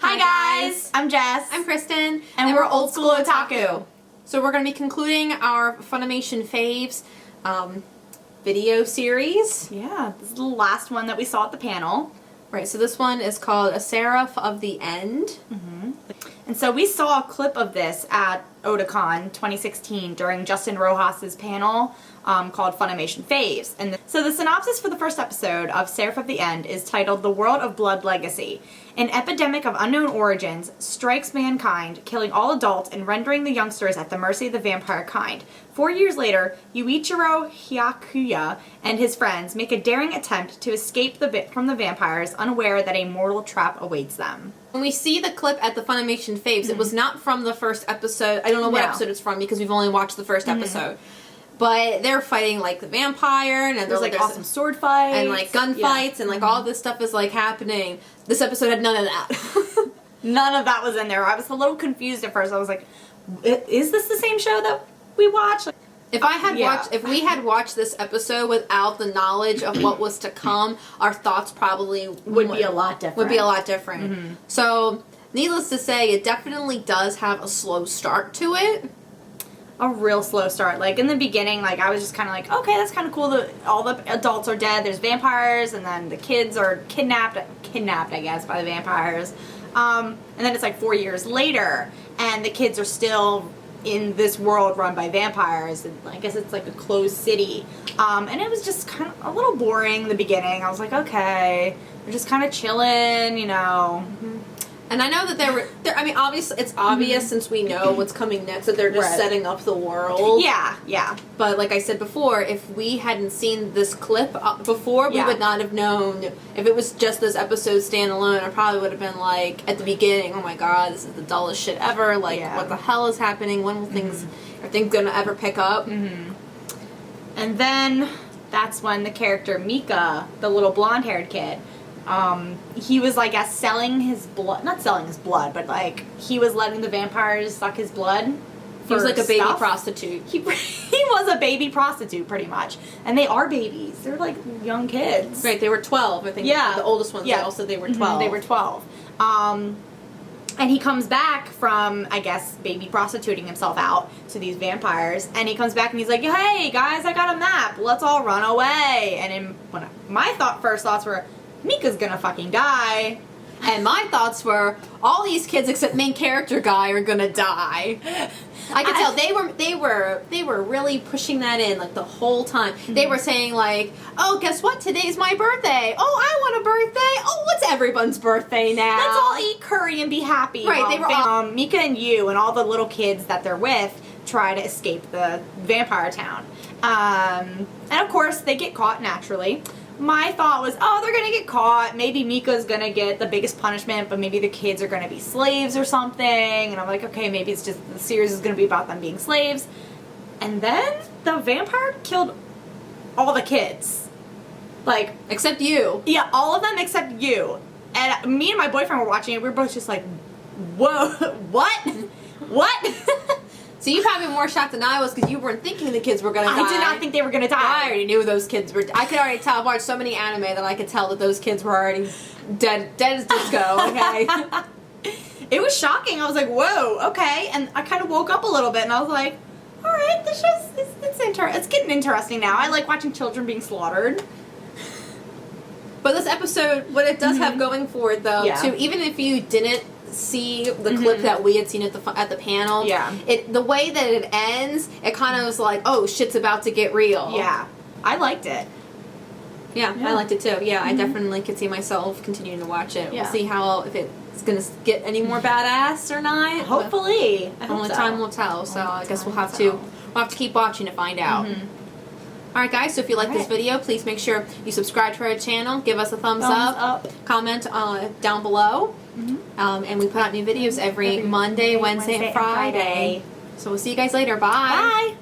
Hi guys! I'm Jess. I'm Kristin. And we're Old School Otaku. So we're going to be concluding our Funimation Faves video series. Yeah, this is the last one that we saw at the panel. Right, so this one is called A Seraph of the End. And so we saw a clip of this at Otakon 2016 during Justin Rojas's panel called Funimation Faves. And so the synopsis for the first episode of Seraph of the End is titled The World of Blood Legacy. An epidemic of unknown origins strikes mankind, killing all adults and rendering the youngsters at the mercy of the vampire kind. 4 years later, Yuichiro Hyakuya and his friends make a daring attempt to escape from the vampires, unaware that a mortal trap awaits them. When we see the clip at the Funimation Faves, it was not from the first episode. I don't know what episode it's from because we've only watched the first episode. But they're fighting like the vampire, and there's like awesome sword fights and like gunfights, and like all this stuff is like happening. This episode had none of that. None of that was in there. I was a little confused at first. I was like, "Is this the same show that we watched?" If we had watched this episode without the knowledge of what was to come, our thoughts probably would be a lot different. Would be a lot different. So, needless to say, it definitely does have a slow start to it. A real slow start. Like, in the beginning, like, I was just kind of like, okay, that's kind of cool that all the adults are dead. There's vampires, and then the kids are kidnapped, I guess, by the vampires. And then it's like 4 years later, and the kids are still in this world run by vampires, and I guess it's like a closed city. And it was just kind of a little boring in the beginning. I was like, okay, we're just kind of chilling, you know. And I know that I mean, obviously, it's obvious since we know what's coming next that they're just setting up the world. Yeah, yeah. But like I said before, if we hadn't seen this clip before, we would not have known. If it was just this episode standalone, I probably would have been like, at the beginning, oh my god, this is the dullest shit ever. Like, what the hell is happening? When will are things gonna ever pick up? And then that's when the character Mika, the little blonde-haired kid, he was like selling his blood, not selling his blood, but like he was letting the vampires suck his blood. He was like a baby prostitute. He was a baby prostitute pretty much. And they are babies. They're like young kids. Right, they were 12, I think. Yeah. The oldest ones, they all said they were 12. They were 12. And he comes back from, I guess, baby prostituting himself out to these vampires. And he comes back and he's like, hey, guys, I got a map. Let's all run away. And my first thoughts were, Mika's gonna fucking die. And my thoughts were, all these kids except main character guy are gonna die. I could tell they were really pushing that in like the whole time. They were saying like, oh, guess what? Today's my birthday. Oh, I want a birthday. Oh, what's everyone's birthday now? Let's all eat curry and be happy. Right, they were all Mika and you and all the little kids that they're with try to escape the vampire town. And of course they get caught naturally. My thought was, oh, they're going to get caught. Maybe Mika's going to get the biggest punishment, but maybe the kids are going to be slaves or something. And I'm like, okay, maybe it's just the series is going to be about them being slaves. And then the vampire killed all the kids. Like, except you. Yeah, all of them except you. And me and my boyfriend were watching it. We were both just like, whoa, what? What? So you probably more shocked than I was because you weren't thinking the kids were going to die. I did not think they were going to die. I already knew those kids were. I could already tell. I've watched so many anime that I could tell that those kids were already dead as disco. Okay. It was shocking. I was like, whoa, okay. And I kind of woke up a little bit and I was like, all right, this show's it's getting interesting now. I like watching children being slaughtered. But this episode, what it does have going for it though, too, even if you didn't see the clip that we had seen at the panel. The way that it ends, it kind of was like, oh, shit's about to get real. Yeah. I liked it. Yeah, I liked it too. Yeah, I definitely could see myself continuing to watch it. We'll see if it's going to get any more badass or not. Hopefully. Only time will tell. So I guess we'll have to keep watching to find out. Alright guys, so if you like this video, please make sure you subscribe to our channel, give us a thumbs up, comment down below, and we put out new videos every Monday, Wednesday, and Friday. So we'll see you guys later. Bye! Bye!